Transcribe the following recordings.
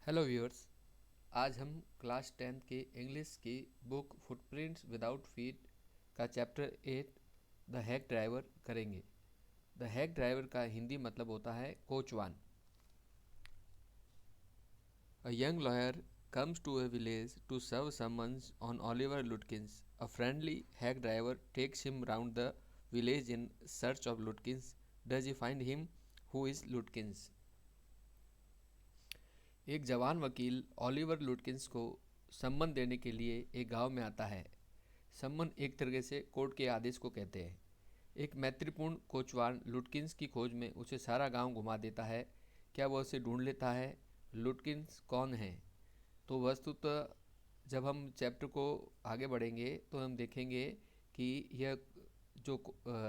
Hello viewers. आज हम class 10th के इंग्लिश की बुक फुटप्रिंट्स विदाउट फीट का चैप्टर 8 द हैक ड्राइवर करेंगे। द हैक ड्राइवर का हिंदी मतलब होता है कोचवान। A young lawyer comes to a village to serve summons on Oliver Lutkins. A friendly hack driver takes him round the village in search of Lutkins. Does he find him? Who is Lutkins? एक जवान वकील Oliver लुटकिंस को सम्मन देने के लिए एक गांव में आता है। सम्मन एक तरीके से कोर्ट के आदेश को कहते हैं। एक मैत्रीपूर्ण कोचवान लुटकिंस की खोज में उसे सारा गांव घुमा देता है। क्या वह उसे ढूंढ लेता है? लुटकिंस कौन है? तो वस्तुतः जब हम चैप्टर को आगे बढ़ेंगे तो हम देखेंगे कि यह जो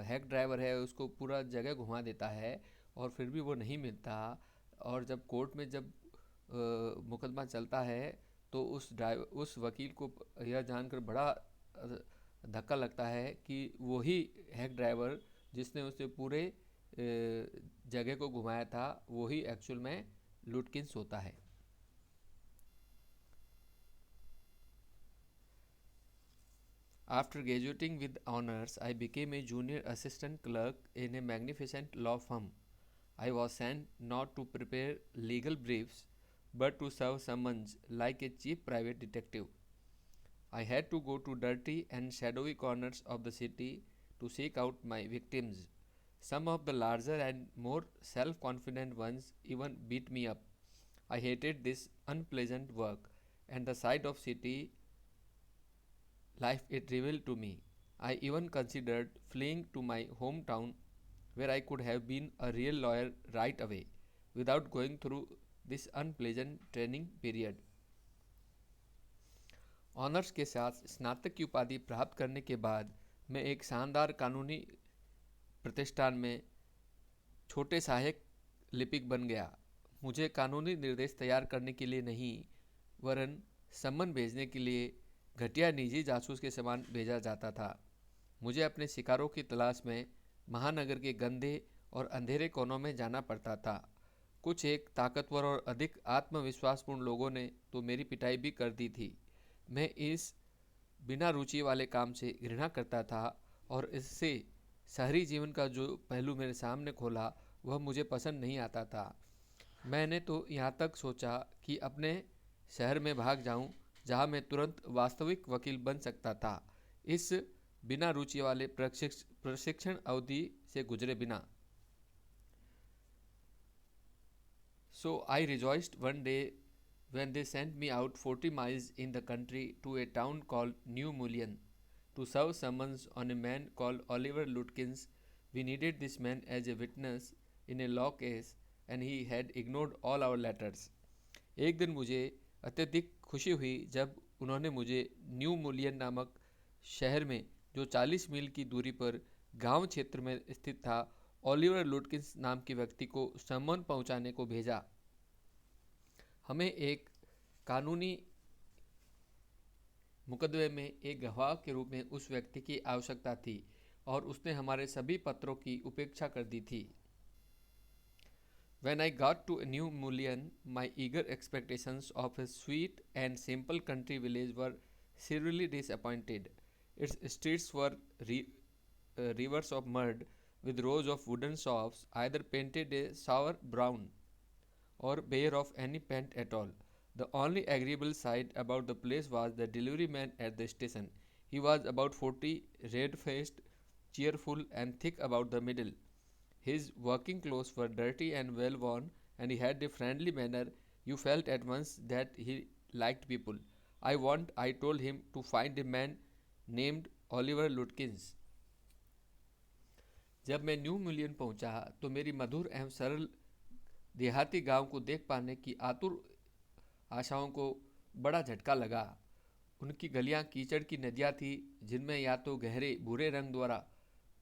हैक ड्राइवर है उसको पूरा जगह घुमा देता है और फिर भी वो नहीं मिलता। और जब कोर्ट में जब मुकदमा चलता है तो उस वकील को यह जानकर बड़ा धक्का लगता है कि वही हैक ड्राइवर जिसने उसे पूरे जगह को घुमाया था वही एक्चुअल में लुटकिंस होता है। After graduating with honors, I became a junior assistant clerk in a magnificent law firm. I was sent not to prepare legal briefs but to serve summons like a cheap private detective. I had to go to dirty and shadowy corners of the city to seek out my victims. Some of the larger and more self confident ones even beat me up. I hated this unpleasant work, and the sight of city life it revealed to me. I even considered fleeing to my hometown where I could have been a real lawyer right away without going through this unpleasant training period. Honours के साथ स्नातक की उपाधि प्राप्त करने के बाद मैं एक शानदार कानूनी प्रतिष्ठान में छोटे सहायक लिपिक बन गया। मुझे कानूनी निर्देश तैयार करने के लिए नहीं वरन सम्मन भेजने के लिए घटिया निजी जासूस के समान भेजा जाता था। मुझे अपने शिकारों की तलाश में महानगर के गंदे और अंधेरे कोनों में जाना पड़ता था। कुछ एक ताकतवर और अधिक आत्मविश्वासपूर्ण लोगों ने तो मेरी पिटाई भी कर दी थी। मैं इस बिना रुचि वाले काम से घृणा करता था और इससे शहरी जीवन का जो पहलू मेरे सामने खोला वह मुझे पसंद नहीं आता था। मैंने तो यहाँ तक सोचा कि अपने शहर में भाग जाऊं जहाँ मैं तुरंत वास्तविक वकील बन सकता था, इस बिना रुचि वाले प्रशिक्षण अवधि से गुजरे बिना। So I rejoiced one day when they sent me out 40 miles in the country to a town called New Mullion to serve summons on a man called Oliver Lutkins. We needed this man as a witness in a law case and he had ignored all our letters. एक दिन मुझे अत्यधिक खुशी हुई जब उन्होंने मुझे new मुलियन नामक शहर में जो 40 मील की दूरी पर गांव क्षेत्र में स्थित था ओलिवर लुटकिंस नाम के व्यक्ति को सम्मन पहुंचाने को भेजा। हमें एक कानूनी मुकदमे में एक गवाह के रूप में उस व्यक्ति की आवश्यकता थी और उसने हमारे सभी पत्रों की उपेक्षा कर दी थी। When I got to New Mullion, my eager expectations of a sweet and simple country village were severely disappointed. Its streets were rivers of mud with rows of wooden shops, either painted a sour brown or bare of any paint at all. The only agreeable sight about the place was the delivery man at the station. He was about 40, red faced, cheerful, and thick about the middle. His working clothes were dirty and well worn, and he had a friendly manner. You felt at once that he liked people. I told him to find a man named Oliver Lutkins. जब मैं new million पहुंचा तो मेरी मधुर एवं सरल देहाती गांव को देख पाने की आतुर आशाओं को बड़ा झटका लगा। उनकी गलियां कीचड़ की नदियां थी जिनमें या तो गहरे भूरे रंग द्वारा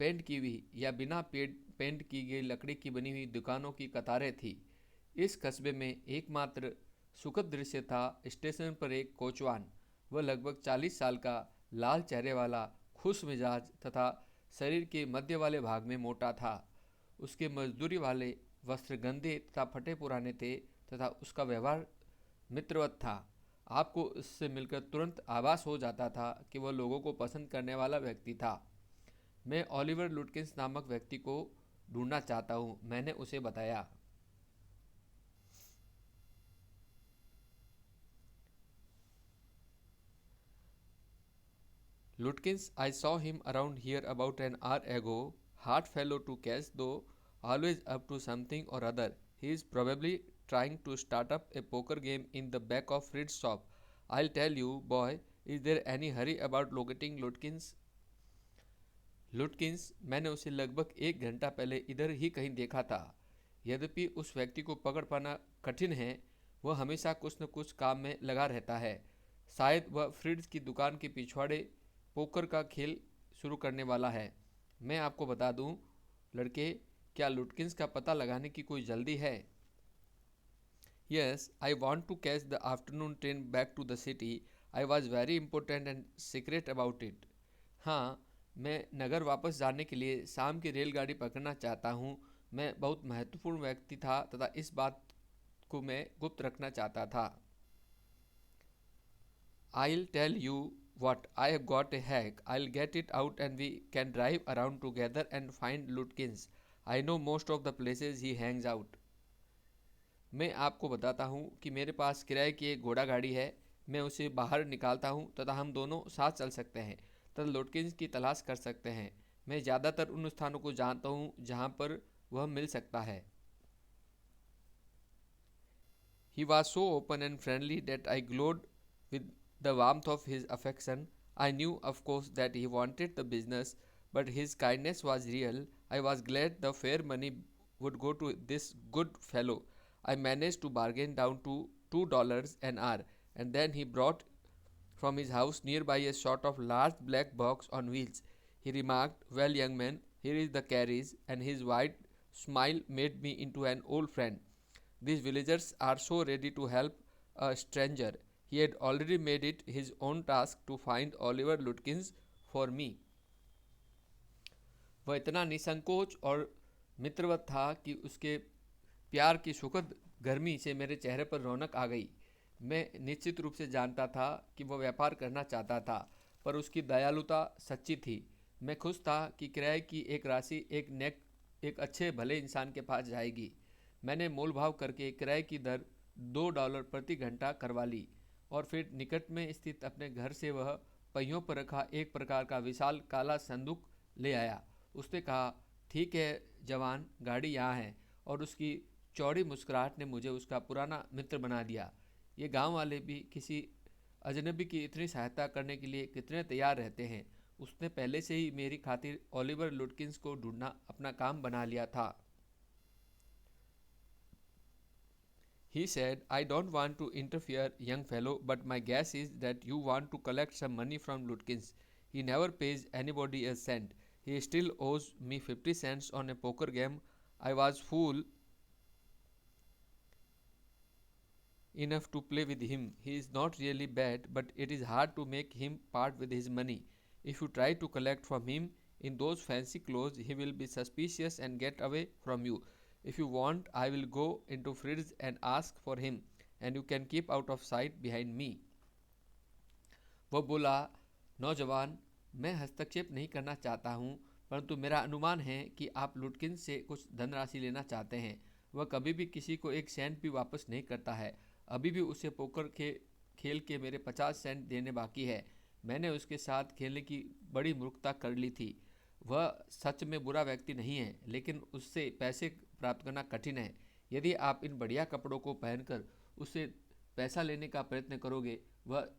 पेंट की हुई या बिना पेंट की गई लकड़ी की बनी हुई दुकानों की कतारें थी। इस कस्बे में एकमात्र सुखद दृश्य था स्टेशन पर एक कोचवान। वह लगभग 40 साल का, लाल चेहरे वाला, खुश मिजाज तथा शरीर के मध्य वाले भाग में मोटा था। उसके मजदूरी वाले वस्त्र गंदे तथा फटे पुराने थे तथा उसका व्यवहार मित्रवत था। आपको उससे मिलकर तुरंत आभास हो जाता था कि वह लोगों को पसंद करने वाला व्यक्ति था। मैं ओलिवर लुटकिंस नामक व्यक्ति को ढूंढना चाहता हूँ, मैंने उसे बताया। Lutkins, I saw him around here about an hour ago. Hard fellow to catch, though, always up to something or other. He is probably trying to start up a poker game in the back of Fritz' shop. I'll tell you, boy, is there any hurry about locating Lutkins? लुटकिंस, मैंने उसे लगभग 1 घंटा पहले इधर ही कहीं देखा था। यद्यपि उस व्यक्ति को पकड़ पाना कठिन है, वह हमेशा कुछ न कुछ काम में लगा रहता है। शायद वह फ्रिड्स की दुकान के पिछवाड़े पोकर का खेल शुरू करने वाला है। मैं आपको बता दूं, लड़के, क्या लुटकिंस का पता लगाने की कोई जल्दी है? Yes, I want to catch the afternoon train back to the city. I was very important and secret about it. हाँ, मैं नगर वापस जाने के लिए शाम की रेलगाड़ी पकड़ना चाहता हूँ। मैं बहुत महत्वपूर्ण व्यक्ति था तथा इस बात को मैं गुप्त रखना चाहता था। I'll tell you what, I have got a hack. I'll get it out and we can drive around together and find Lutkins. I know most of the places he hangs out. मैं आपको बताता हूँ कि मेरे पास किराए की एक घोड़ा गाड़ी है। मैं उसे बाहर निकालता हूँ तथा हम दोनों साथ चल सकते हैं तथा लुटकिंस की तलाश कर सकते हैं। मैं ज़्यादातर उन स्थानों को जानता हूँ जहाँ पर वह मिल सकता है। He was so open and friendly that I glowed with the warmth of his affection. I knew, of course, that he wanted the business, but his kindness was real. I was glad the fair money would go to this good fellow. I managed to bargain down to $2 an hour, and then he brought from his house nearby a sort of large black box on wheels. He remarked, "Well, young man, here is the carriage," and his wide smile made me into an old friend. These villagers are so ready to help a stranger. He had already made it his own task to find Oliver Lutkins for me. वह इतना निसंकोच और मित्रवत था कि उसके प्यार की सुखद गर्मी से मेरे चेहरे पर रौनक आ गई। मैं निश्चित रूप से जानता था कि वह व्यापार करना चाहता था, पर उसकी दयालुता सच्ची थी। मैं खुश था कि किराए की एक राशि एक अच्छे भले इंसान के पास जाएगी। मैंने मोल भाव करके किराए की दर $2 प्रति घंटा करवा ली और फिर निकट में स्थित अपने घर से वह पहियों पर रखा एक प्रकार का विशाल काला संदूक ले आया। उसने कहा, "ठीक है जवान, गाड़ी यहाँ है," और उसकी चौड़ी मुस्कुराहट ने मुझे उसका पुराना मित्र बना दिया। ये गांव वाले भी किसी अजनबी की इतनी सहायता करने के लिए कितने तैयार रहते हैं। उसने पहले से ही मेरी खातिर ओलिवर लुटकिंस को ढूंढना अपना काम बना लिया था। He said, "I don't want to interfere, young fellow, but my guess is that you want to collect some money from Lutkins. He never pays anybody a cent. He still owes me 50 cents on a poker game. I was fool enough to play with him. He is not really bad, but it is hard to make him part with his money. If you try to collect from him in those fancy clothes, he will be suspicious and get away from you. If you want, I will go into Fritz and ask for him, and you can keep out of sight behind me." वह बोला, "नौजवान, मैं हस्तक्षेप नहीं करना चाहता हूँ, परंतु मेरा अनुमान है कि आप लुटकिन से कुछ धनराशि लेना चाहते हैं। वह कभी भी किसी को एक सेंट भी वापस नहीं करता है। अभी भी उसे पोकर के खेल के मेरे 50 सेंट देने बाकी है। मैंने उसके साथ खेलने की बड़ी मूर्खता कर ली थी। वह सच में बुरा व्यक्ति नहीं है, लेकिन उससे पैसे प्राप्त करना कठिन है। यदि आप इन बढ़िया कपड़ों को पहनकर उससे पैसा लेने का प्रयत्न करोगे, वह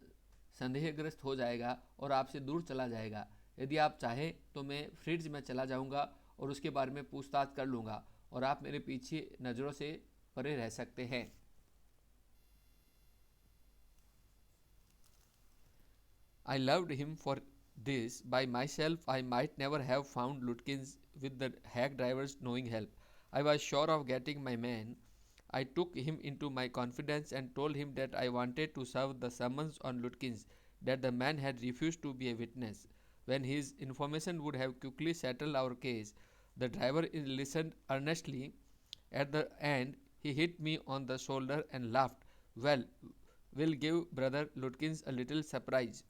संदेहग्रस्त हो जाएगा और आपसे दूर चला जाएगा। यदि आप चाहें तो मैं फ्रिज में चला जाऊंगा और उसके बारे में पूछताछ कर लूँगा और आप मेरे पीछे नज़रों से परे रह सकते हैं। I loved him for this. By myself, I might never have found Lutkins with the hack driver's knowing help. I was sure of getting my man. I took him into my confidence and told him that I wanted to serve the summons on Lutkins, that the man had refused to be a witness. When his information would have quickly settled our case, the driver listened earnestly. At the end, he hit me on the shoulder and laughed. "Well, will give brother Lutkins a little surprise.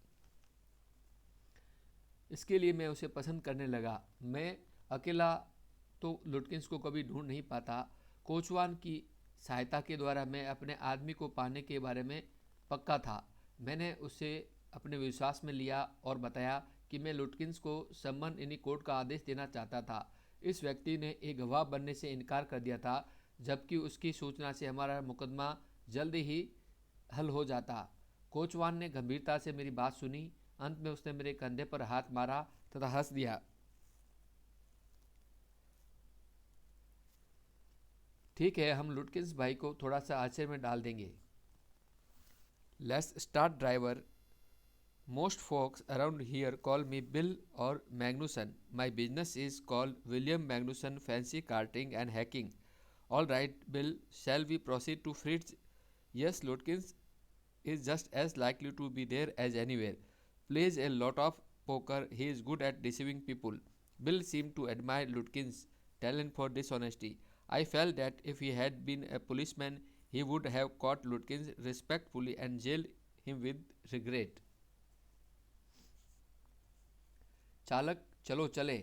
इसके लिए मैं उसे पसंद करने लगा। मैं अकेला तो लुटकिंस को कभी ढूंढ नहीं पाता। कोचवान की सहायता के द्वारा मैं अपने आदमी को पाने के बारे में पक्का था। मैंने उसे अपने विश्वास में लिया और बताया कि मैं लुटकिंस को सम्मन इनी कोर्ट का आदेश देना चाहता था। इस व्यक्ति ने एक गवाह बनने से इनकार कर दिया था, जबकि उसकी सूचना से हमारा मुकदमा जल्द ही हल हो जाता। कोचवान ने गंभीरता से मेरी बात सुनी। अंत में उसने मेरे कंधे पर हाथ मारा तथा हंस दिया। ठीक है, हम लुटकिंस भाई को थोड़ा सा आश्चर्य में डाल देंगे। Let's start driver. Most folks around here call me Bill or Magnuson. My business is called William Magnuson Fancy Carting and Hacking. All right, Bill, shall we proceed to Fritz? Yes, Lutkins is just as likely to be there as anywhere. Plays a lot of poker. He is good at deceiving people. Bill seemed to admire Lutkins' talent for dishonesty. I felt that if he had been a policeman, he would have caught Lutkins respectfully and jailed him with regret. चालक, चलो चले।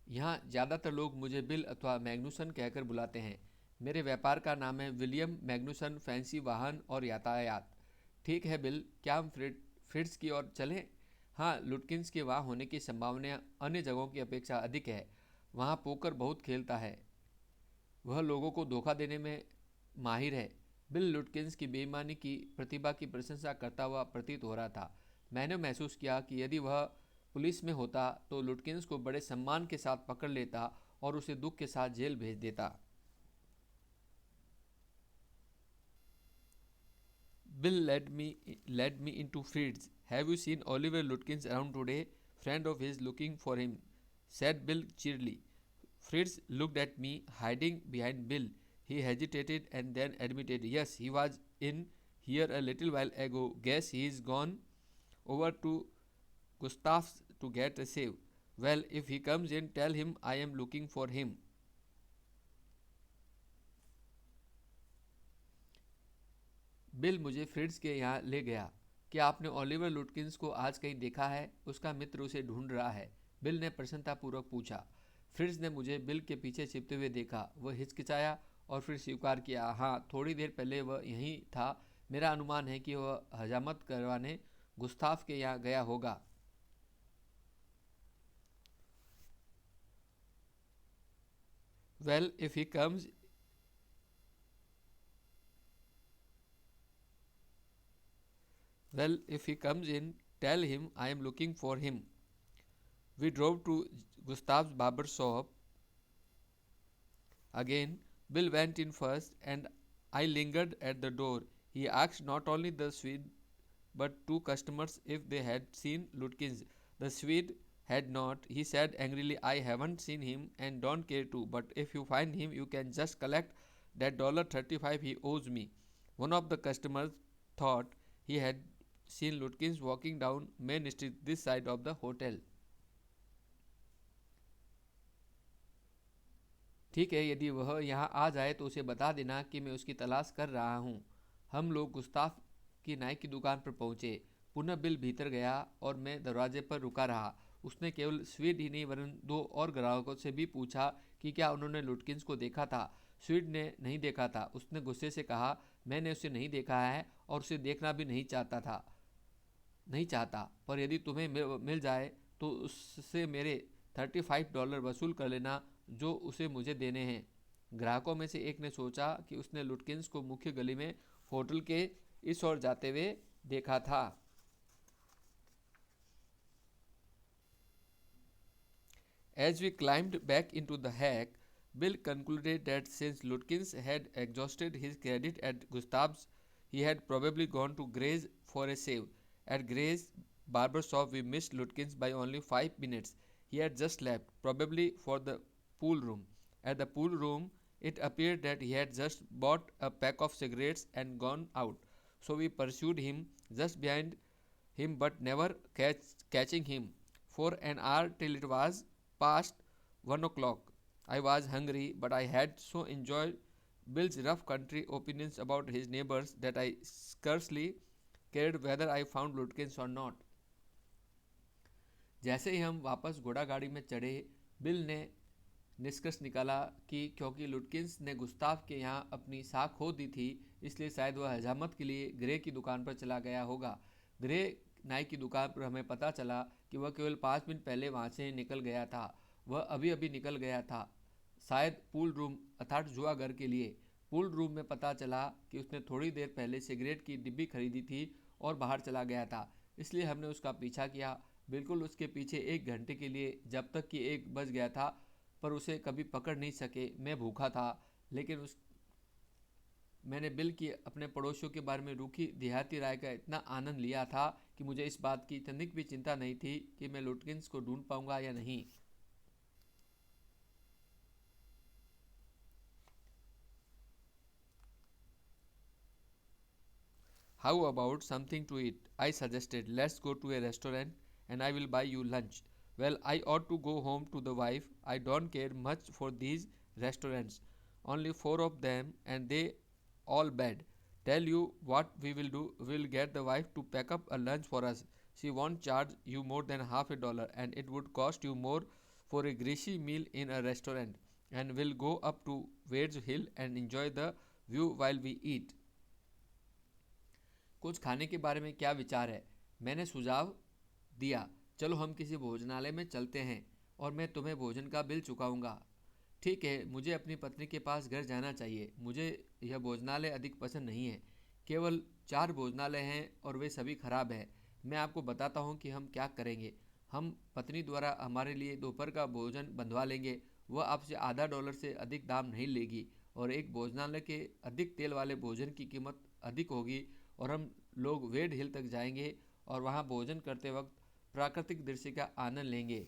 यहाँ ज़्यादातर लोग मुझे bill अथवा मैग्नुसन कहकर बुलाते हैं। मेरे व्यापार का नाम है विलियम मैग्नुसन फैंसी वाहन और यातायात। ठीक है बिल, क्या हम फ्रिट्स की ओर चलें? हाँ, लुटकिंस के वहाँ होने की संभावना अन्य जगहों की अपेक्षा अधिक है। वहाँ पोकर बहुत खेलता है। वह लोगों को धोखा देने में माहिर है। बिल लुटकिंस की बेईमानी की प्रतिभा की प्रशंसा करता हुआ प्रतीत हो रहा था। मैंने महसूस किया कि यदि वह पुलिस में होता तो लुटकिंस को बड़े सम्मान के साथ पकड़ लेता और उसे दुख के साथ जेल भेज देता। Bill led me into Fritz. Have you seen Oliver Lutkins around today? Friend of his looking for him, said Bill cheerily. Fritz looked at me, hiding behind Bill. He hesitated and then admitted, yes, he was in here a little while ago. Guess he's gone over to Gustav's to get a save. Well, if he comes in, tell him I am looking for him. Bill मुझे Fritz के यहाँ ले गया। क्या आपने Oliver लुटकिंस को आज कहीं देखा है? उसका मित्र उसे ढूंढ रहा है, बिल ने प्रसन्नतापूर्वक पूछा। फ्रिट्ज ने मुझे बिल के पीछे छिपते हुए देखा। वह हिचकिचाया और फिर स्वीकार किया, हाँ, थोड़ी देर पहले वह यहीं था। मेरा अनुमान है कि वह हजामत करवाने गुस्ताफ के यहाँ गया होगा। Well, if he comes in, tell him I am looking for him. We drove to Gustav's barber shop. Again, Bill went in first and I lingered at the door. He asked not only the Swede but two customers if they had seen Lutkins. The Swede had not. He said angrily, I haven't seen him and don't care to, but if you find him, you can just collect that $35 he owes me. One of the customers thought he had seen Lutkins walking down Main Street this side of the hotel. ठीक है, यदि वह यहाँ आ जाए तो उसे बता देना कि मैं उसकी तलाश कर रहा हूँ। हम लोग गुस्ताफ की नाई की दुकान पर पहुँचे। पुनः बिल भीतर गया और मैं दरवाजे पर रुका रहा। उसने केवल स्वीड ही नहीं वरन दो और ग्राहकों से भी पूछा कि क्या उन्होंने लुटकिंस को देखा था। स्वीड ने नहीं देखा था। उसने गुस्से से कहा, मैंने उसे नहीं देखा है और उसे देखना भी नहीं चाहता, पर यदि तुम्हें मिल जाए तो उससे मेरे $35 वसूल कर लेना जो उसे मुझे देने हैं। ग्राहकों में से एक ने सोचा कि उसने लुटकिंस को मुख्य गली में होटल के इस ओर जाते हुए देखा था। As we climbed back into the hack, Bill concluded that since Lutkins had exhausted his credit at Gustav's, he had probably gone to Gray's for a save. At Gray's barber shop, we missed Lutkins by only 5 minutes. He had just left, probably for the pool room. At the pool room, it appeared that he had just bought a pack of cigarettes and gone out. So we pursued him just behind him but never catching him for an hour till it was past 1 o'clock. I was hungry, but I had so enjoyed Bill's rough country opinions about his neighbors that I scarcely cared whether I found Lutkins or not. जैसे ही हम वापस घोड़ा गाड़ी में चढ़े, bill ने निष्कर्ष निकाला कि क्योंकि लुटकिंस ने गुस्ताव के यहाँ अपनी साख खो दी थी, इसलिए शायद वह हजामत के लिए ग्रे की दुकान पर चला गया होगा। ग्रे नाई की दुकान पर हमें पता चला कि वह केवल 5 मिनट पहले वहाँ से निकल गया था। वह अभी अभी निकल गया था, शायद पूल रूम अर्थात जुआ घर के लिए। पूल रूम में पता चला कि उसने थोड़ी देर पहले सिगरेट की डिब्बी खरीदी थी और बाहर चला गया था, इसलिए हमने उसका पीछा किया, बिल्कुल उसके पीछे 1 घंटे के लिए, जब तक कि 1 बज गया था, पर उसे कभी पकड़ नहीं सके। मैं भूखा था, लेकिन मैंने बिल की अपने पड़ोसियों के बारे में रूखी देहाती राय का इतना आनंद लिया था कि मुझे इस बात की तनिक भी चिंता नहीं थी कि मैं लुटकिंस को ढूंढ पाऊंगा या नहीं। How about something to eat? I suggested. Let's go to a restaurant and I will buy you lunch. Well, I ought to go home to the wife. I don't care much for these restaurants. Only 4 of them and they all bad. Tell you what we will do. We'll get the wife to pack up a lunch for us. She won't charge you more than $50 and it would cost you more for a greasy meal in a restaurant. And we'll go up to Wade's Hill and enjoy the view while we eat. कुछ खाने के बारे में क्या विचार है? मैंने सुझाव दिया, चलो हम किसी भोजनालय में चलते हैं और मैं तुम्हें भोजन का बिल चुकाऊंगा। ठीक है, मुझे अपनी पत्नी के पास घर जाना चाहिए। मुझे यह भोजनालय अधिक पसंद नहीं है। केवल 4 भोजनालय हैं और वे सभी खराब हैं। मैं आपको बताता हूँ कि हम क्या करेंगे। हम पत्नी द्वारा हमारे लिए दोपहर का भोजन बंधवा लेंगे। वह आपसे $0.50 से अधिक दाम नहीं लेगी और एक भोजनालय के अधिक तेल वाले भोजन की कीमत अधिक होगी और हम लोग वेड हिल तक जाएंगे और वहाँ भोजन करते वक्त प्राकृतिक दृश्य का आनंद लेंगे।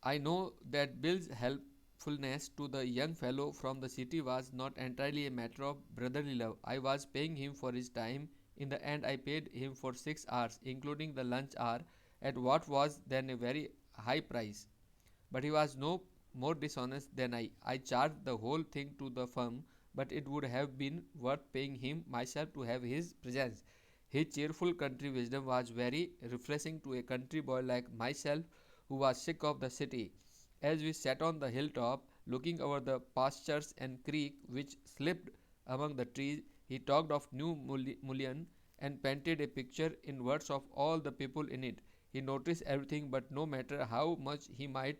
I know that Bill's helpfulness to the young fellow from the city was not entirely a matter of brotherly love. I was paying him for his time. In the end, I paid him for 6 hours, including the lunch hour, at what was then a very high price. But he was no more dishonest than I. I charged the whole thing to the firm, but it would have been worth paying him myself to have his presence. His cheerful country wisdom was very refreshing to a country boy like myself who was sick of the city. As we sat on the hilltop, looking over the pastures and creek which slipped among the trees, he talked of New Mullion and painted a picture in words of all the people in it. He noticed everything, but no matter how much he might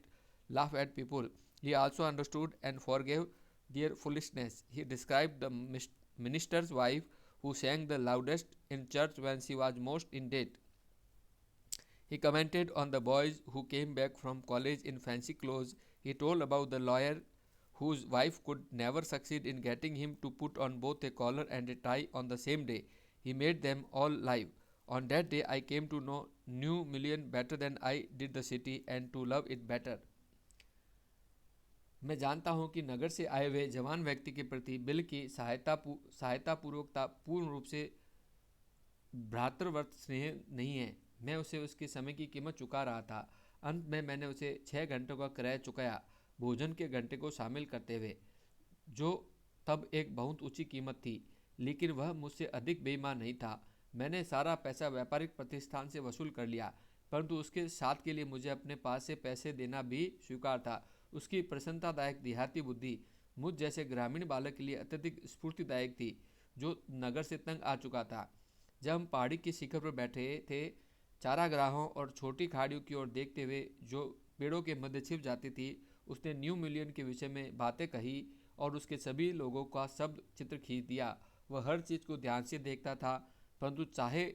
laugh at people, he also understood and forgave their foolishness. He described the minister's wife who sang the loudest in church when she was most in debt. He commented on the boys who came back from college in fancy clothes. He told about the lawyer whose wife could never succeed in getting him to put on both a collar and a tie on the same day. He made them all live. On that day, I came to know New Million better than I did the city and to love it better. मैं जानता हूं कि नगर से आए हुए जवान व्यक्ति के प्रति बिल की सहायतापूर्वकता पूर्ण रूप से भ्रातृवर्त स्नेह नहीं है। मैं उसे उसके समय की कीमत चुका रहा था। अंत में मैंने उसे 6 घंटों का किराया चुकाया, भोजन के घंटे को शामिल करते हुए, जो तब एक बहुत ऊंची कीमत थी, लेकिन वह मुझसे अधिक बेईमान नहीं था। मैंने सारा पैसा व्यापारिक प्रतिष्ठान से वसूल कर लिया, परंतु उसके साथ के लिए मुझे अपने पास से पैसे देना भी स्वीकार था। उसकी प्रसन्नतादायक देहाती बुद्धि मुझ जैसे ग्रामीण बालक के लिए अत्यधिक स्फूर्तिदायक थी, जो नगर से तंग आ चुका था। जब हम पहाड़ी के शिखर पर बैठे थे, चारागाहों और छोटी खाड़ियों की ओर देखते हुए जो पेड़ों के मध्य छिप जाती थी, उसने न्यू मिलियन के विषय में बातें कही और उसके सभी लोगों का शब्द चित्र खींच दिया। वह हर चीज़ को ध्यान से देखता था, परंतु चाहे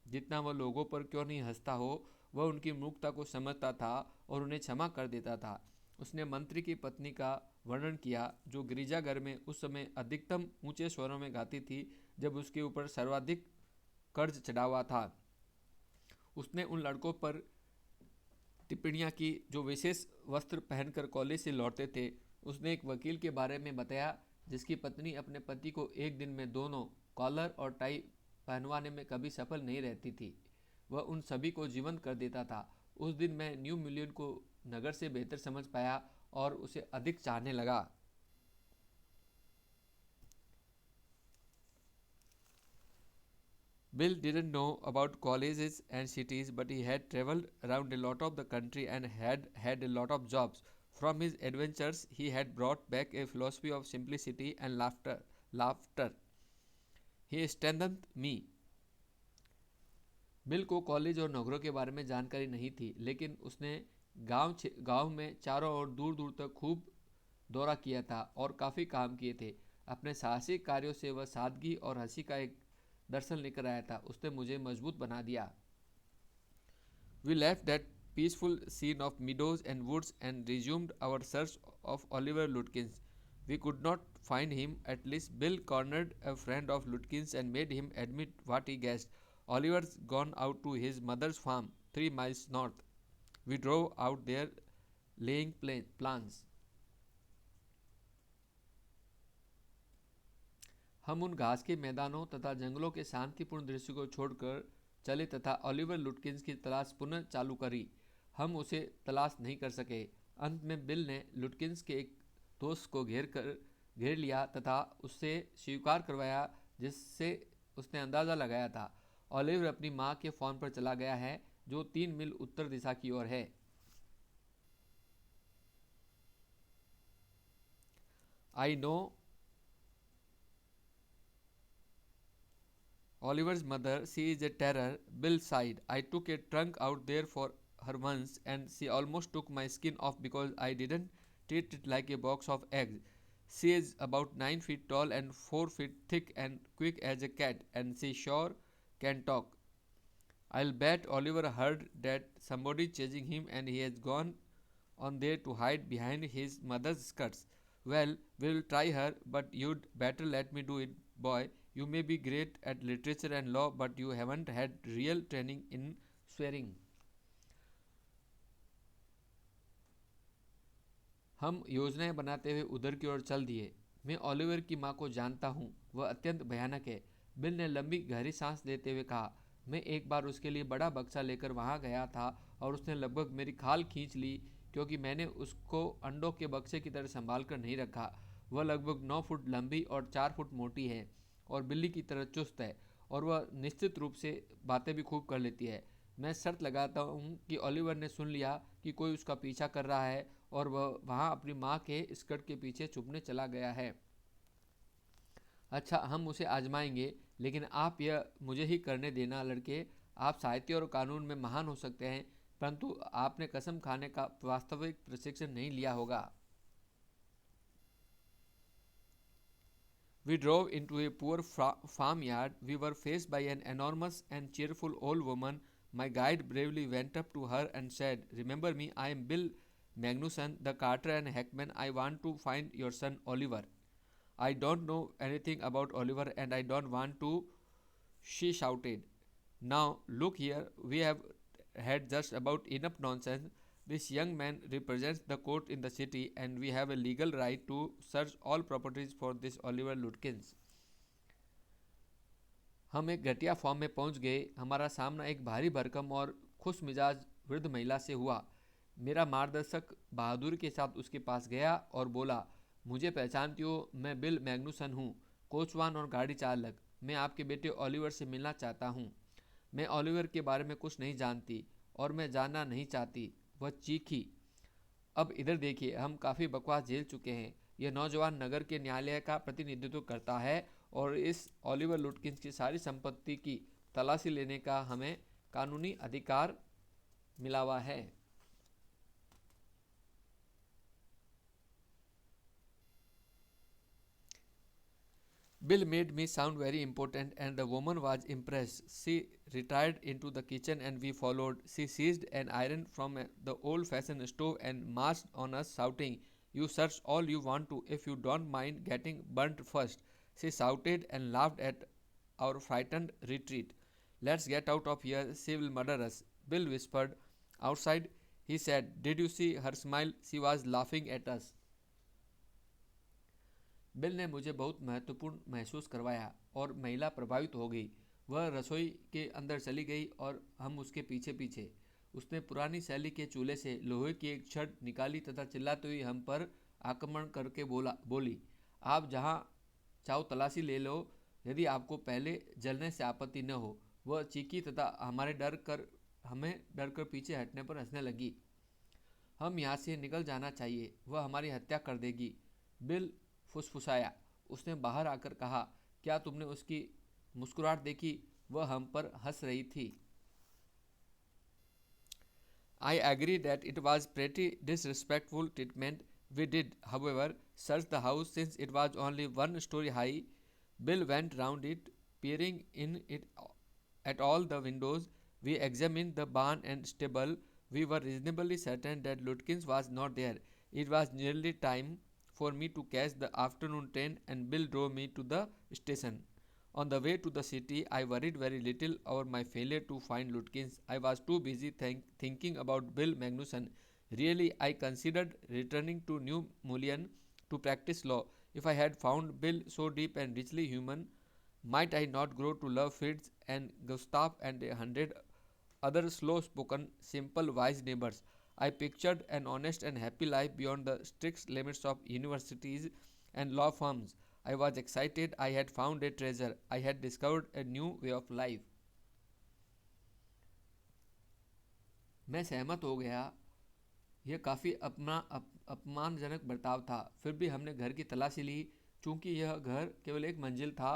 जितना वह लोगों पर क्यों नहीं हंसता हो, वह उनकी मूर्खता को समझता था और उन्हें क्षमा कर देता था। उसने मंत्री की पत्नी का वर्णन किया, जो गिरजाघर में उस समय अधिकतम ऊंचे स्वरों में गाती थी जब उसके ऊपर सर्वाधिक कर्ज चढ़ा हुआ था। उसने उन लड़कों पर टिप्पणियाँ की जो विशेष वस्त्र पहनकर कॉलेज से लौटते थे। उसने एक वकील के बारे में बताया जिसकी पत्नी अपने पति को एक दिन में दोनों कॉलर और टाई पहनवाने में कभी सफल नहीं रहती थी। वह उन सभी को जीवंत कर देता था। उस दिन मैं न्यू मिलियन को नगर से बेहतर समझ पाया और उसे अधिक चाहने लगा। Bill didn't know about colleges and cities, but he had traveled around a lot of the country and had had a lot of jobs. From his adventures, he had brought back a philosophy of simplicity and laughter. Laughter. He strengthened me. Bill को college और नौकरियों के बारे में जानकारी नहीं थी, लेकिन उसने गांव में चारों ओर दूर दूर तक खूब दौरा किया था और काफ़ी काम किए थे। अपने साहसिक कार्यों से वह सादगी और हंसी का एक दर्शन लेकर आया था। उसने मुझे मजबूत बना दिया। We left that peaceful scene of meadows and woods and resumed our search of Oliver Lutkins. We could not find him. At least Bill cornered a friend of Lutkins and made him admit what he guessed. Oliver's gone out to his mother's farm, 3 miles north. We drove out there laying plans. हम उन घास के मैदानों तथा जंगलों के शांतिपूर्ण दृश्य को छोड़कर चले तथा ओलिवर लुटकिंस की तलाश पुनः चालू करी। हम उसे तलाश नहीं कर सके। अंत में बिल ने लुटकिंस के एक दोस्त को घेर लिया तथा उससे स्वीकार करवाया जिससे उसने अंदाज़ा लगाया था। ओलिवर अपनी माँ के फ़ोन पर चला गया है जो 3 मील उत्तर दिशा की ओर है। I know Oliver's mother, she is a terror, Bill sighed. I took a trunk out there for her once and she almost took my skin off because I didn't treat it like a box of eggs. She is about 9 feet tall and 4 feet thick and quick as a cat, and she sure can talk. I'll bet Oliver heard that somebody chasing him and he has gone on there to hide behind his mother's skirts. Well, we'll try her, but you'd better let me do it, boy. You may be great at literature and law, but you haven't had real training in swearing. हम योजनाएं बनाते हुए उधर की ओर चल दिए। मैं Oliver की माँ को जानता हूँ, वह अत्यंत भयानक है। बिल ने लंबी गहरी सांस लेते हुए कहा। मैं एक बार उसके लिए बड़ा बक्सा लेकर वहाँ गया था और उसने लगभग मेरी खाल खींच ली क्योंकि मैंने उसको अंडों के बक्से की तरह संभाल कर नहीं रखा। वह लगभग 9 फुट लंबी और 4 फुट मोटी है और बिल्ली की तरह चुस्त है और वह निश्चित रूप से बातें भी खूब कर लेती है। मैं शर्त लगाता हूँ कि ओलिवर ने सुन लिया कि कोई उसका पीछा कर रहा है और वह वहाँ अपनी माँ के स्कर्ट के पीछे छुपने चला गया है। अच्छा, हम उसे आजमाएंगे, लेकिन आप यह मुझे ही करने देना लड़के। आप साहित्य और कानून में महान हो सकते हैं, परंतु आपने कसम खाने का वास्तविक प्रशिक्षण नहीं लिया होगा। We drove into a poor farmyard. We were faced by an enormous and cheerful old woman. My guide bravely went up to her and said, Remember me, I am Bill Magnuson, the carter and hackman. I want to find your son Oliver. I don't know anything about Oliver and I don't want to, she shouted. Now, look here, we have had just about enough nonsense. This young man represents the court in the city and we have a legal right to search all properties for this Oliver Lutkins. हम एक घटिया form में पहुंच गए। हमारा सामना एक भारी भरकम और खुश मिजाज वृद्ध महिला से हुआ। मेरा मार्गदर्शक बहादुरी के साथ उसके पास गया और बोला, मुझे पहचानती हो, मैं बिल मैग्नुसन हूँ, कोचवान और गाड़ी चालक। मैं आपके बेटे ओलिवर से मिलना चाहता हूँ। मैं ओलिवर के बारे में कुछ नहीं जानती और मैं जानना नहीं चाहती, वह चीखी। अब इधर देखिए, हम काफ़ी बकवास झेल चुके हैं। यह नौजवान नगर के न्यायालय का प्रतिनिधित्व करता है और इस ओलिवर लुटकिंस की सारी संपत्ति की तलाशी लेने का हमें कानूनी अधिकार मिला हुआ है। Bill made me sound very important and the woman was impressed. She retired into the kitchen and we followed. She seized an iron from the old-fashioned stove and marched on us shouting, You search all you want to if you don't mind getting burnt first. She shouted and laughed at our frightened retreat. Let's get out of here, she will murder us, Bill whispered. Outside, he said, Did you see her smile? She was laughing at us. Bill ने मुझे बहुत महत्वपूर्ण महसूस करवाया और महिला प्रभावित हो गई। वह रसोई के अंदर चली गई और हम उसके पीछे पीछे। उसने पुरानी शैली के चूल्हे से लोहे की एक छड़ निकाली तथा चिल्लाती हुई हम पर आक्रमण करके बोली, आप जहाँ चाहो तलाशी ले लो, यदि आपको पहले जलने से आपत्ति न हो। वह चीखी तथा हमें डर कर पीछे हटने पर हंसने लगी। हम यहाँ से निकल जाना चाहिए, वह हमारी हत्या कर देगी। बिल फुसफुसाया। उसने बाहर आकर कहा, क्या तुमने उसकी मुस्कुराहट देखी? वह हम पर हंस रही थी। I agree that it was pretty disrespectful treatment. We did, however, search the house since it was only one story high. Bill went round it, peering in it at all the windows. We examined the barn and stable. We were reasonably certain that Lutkins was not there. It was nearly time for me to catch the afternoon train, and Bill drove me to the station. On the way to the city, I worried very little over my failure to find Lutkins. I was too busy thinking about Bill Magnuson. Really, I considered returning to New Mullion to practice law. If I had found Bill so deep and richly human, might I not grow to love Fritz and Gustav and 100 other slow-spoken, simple, wise neighbors? I pictured an honest and happy life beyond the strict limits of universities and law firms. I was excited. I had found a treasure. I had discovered a new way of life. मैं सहमत हो गया। यह काफ़ी अपमानजनक बर्ताव था। फिर भी हमने घर की तलाशी ली। चूंकि यह घर केवल एक मंजिल था,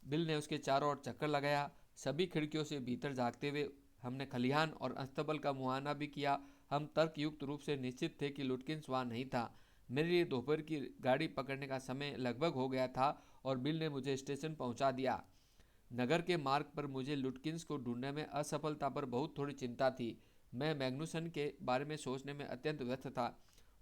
बिल ने उसके चारों ओर चक्कर लगाया। सभी खिड़कियों से भीतर झाँकते हुए हमने खलिहान और अस्तबल का मुआयना भी किया। हम तर्कयुक्त रूप से निश्चित थे कि लुटकिंस वहाँ नहीं था। मेरे लिए दोपहर की गाड़ी पकड़ने का समय लगभग हो गया था और बिल ने मुझे स्टेशन पहुँचा दिया। नगर के मार्ग पर मुझे लुटकिंस को ढूंढने में असफलता पर बहुत थोड़ी चिंता थी। मैं मैग्नुसन के बारे में सोचने में अत्यंत व्यस्त था।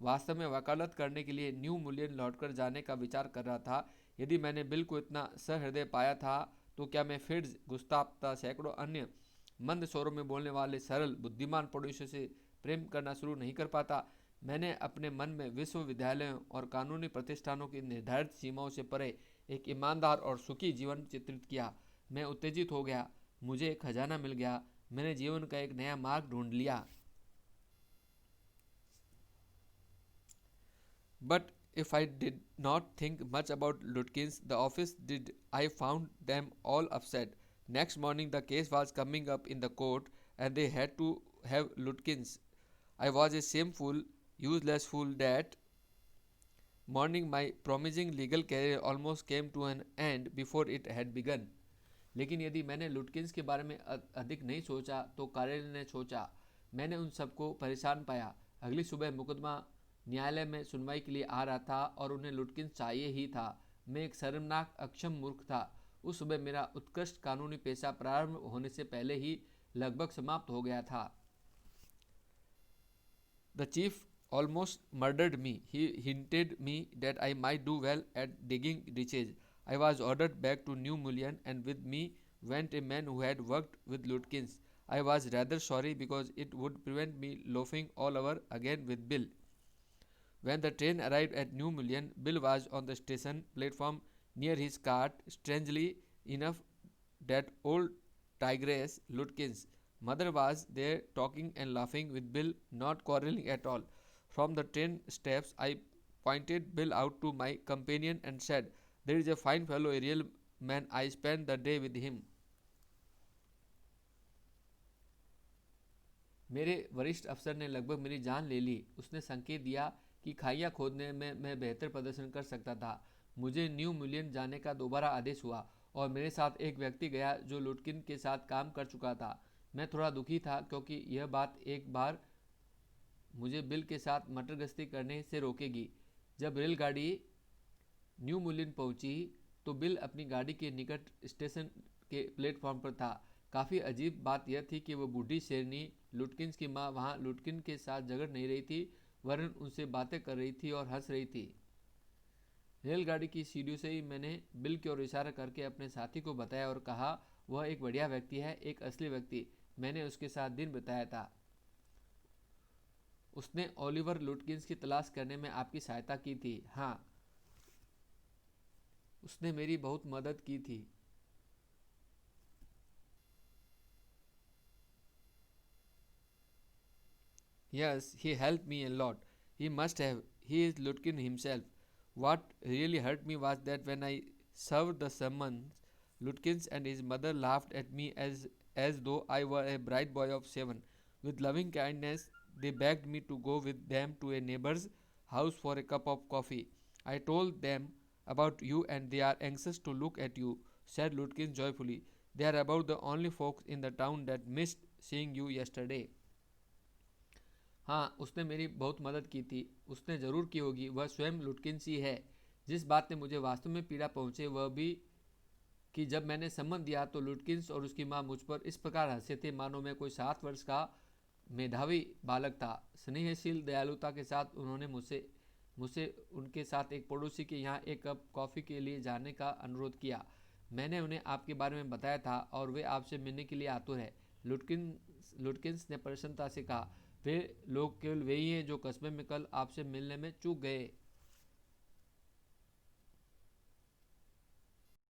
वास्तव में वकालत करने के लिए न्यू मुलियन लौटकर जाने का विचार कर रहा था। यदि मैंने बिल को इतना सहृदय पाया था, तो क्या मैं फिट्ज, गुस्ताव तथा सैकड़ों अन्य मंद स्वरों में बोलने वाले सरल बुद्धिमान पड़ोसियों से प्रेम करना शुरू नहीं कर पाता? मैंने अपने मन में विश्वविद्यालयों और कानूनी प्रतिष्ठानों की निर्धारित सीमाओं से परे एक ईमानदार और सुखी जीवन चित्रित किया। मैं उत्तेजित हो गया। मुझे एक खजाना मिल गया। मैंने जीवन का एक नया मार्ग ढूंढ लिया। But if I did not think much about Lutkins, the office did. I found them all upset. Next morning, the case was coming up in the court, and they had to have Lutkins. I was a shameful, useless fool that morning. My promising legal career almost came to an end before it had begun. लेकिन यदि मैंने लुटकिंस के बारे में अधिक नहीं सोचा तो कार्यालय ने सोचा। मैंने उन सबको परेशान पाया। अगली सुबह मुकदमा न्यायालय में सुनवाई के लिए आ रहा था और उन्हें लुटकिंस चाहिए ही था। मैं एक शर्मनाक अक्षम मूर्ख था। उस सुबह मेरा उत्कृष्ट कानूनी पेशा प्रारंभ होने से पहले ही लगभग समाप्त हो गया था। The chief almost murdered me. He hinted me that I might do well at digging ditches. I was ordered back to New Mullion, and with me went a man who had worked with Lutkins. I was rather sorry because it would prevent me loafing all over again with Bill. When the train arrived at New Mullion, Bill was on the station platform near his cart. Strangely enough, that old tigress Lutkins' mother was there talking and laughing with Bill, not quarreling at all. From the train steps, I pointed Bill out to my companion and said, "There is a fine fellow, a real man. I spent the day with him." मेरे वरिष्ठ अफसर ने लगभग मेरी जान ले ली। उसने संकेत दिया कि खाइयाँ खोदने में मैं बेहतर प्रदर्शन कर सकता था। मुझे न्यू मिलियन जाने का दोबारा आदेश हुआ और मेरे साथ एक व्यक्ति गया जो लुटकिन के साथ काम कर चुका था। मैं थोड़ा दुखी था क्योंकि यह बात एक बार मुझे बिल के साथ मटर गश्ती करने से रोकेगी। जब रेलगाड़ी न्यू मुलियन पहुंची तो बिल अपनी गाड़ी के निकट स्टेशन के प्लेटफॉर्म पर था। काफ़ी अजीब बात यह थी कि वह बूढ़ी शेरनी लुटकिंस की माँ वहाँ लुटकिन के साथ झगड़ नहीं रही थी, वरन उनसे बातें कर रही थी और हंस रही थी। रेलगाड़ी की सीढ़ियों से ही मैंने बिल की ओर इशारा करके अपने साथी को बताया और कहा, वह एक बढ़िया व्यक्ति है, एक असली व्यक्ति। मैंने उसके साथ दिन बिताया था। उसने ओलिवर लुटकिंस की तलाश करने में आपकी सहायता की थी। हाँ, उसने मेरी बहुत मदद की थी। Yes, he helped me a lot. He must have. He is Lutkin himself. What really hurt me was that when I served the summons, Lutkins and his mother laughed at me as though I were a bright boy of 7. With loving kindness, they begged me to go with them to a neighbor's house for a cup of coffee. I told them about you and they are anxious to look at you, said Lutkins joyfully. They are about the only folks in the town that missed seeing you yesterday. हाँ, उसने मेरी बहुत मदद की थी। उसने ज़रूर की होगी। वह स्वयं लुटकिंस ही है। जिस बात ने मुझे वास्तव में पीड़ा पहुँचे वह भी कि जब मैंने सम्मन दिया तो लुटकिंस और उसकी माँ मुझ पर इस प्रकार हंसे थे मानो मैं कोई 7 वर्ष का मेधावी बालक था। स्नेहशील दयालुता के साथ उन्होंने मुझसे मुझसे उनके साथ एक पड़ोसी के यहाँ एक कप कॉफ़ी के लिए जाने का अनुरोध किया। मैंने उन्हें आपके बारे में बताया था और वे आपसे मिलने के लिए आतुर है। लुटकिंस ने प्रसन्नता से कहा, वे लोग केवल वे ही हैं जो कस्बे में कल आपसे मिलने में चूक गए।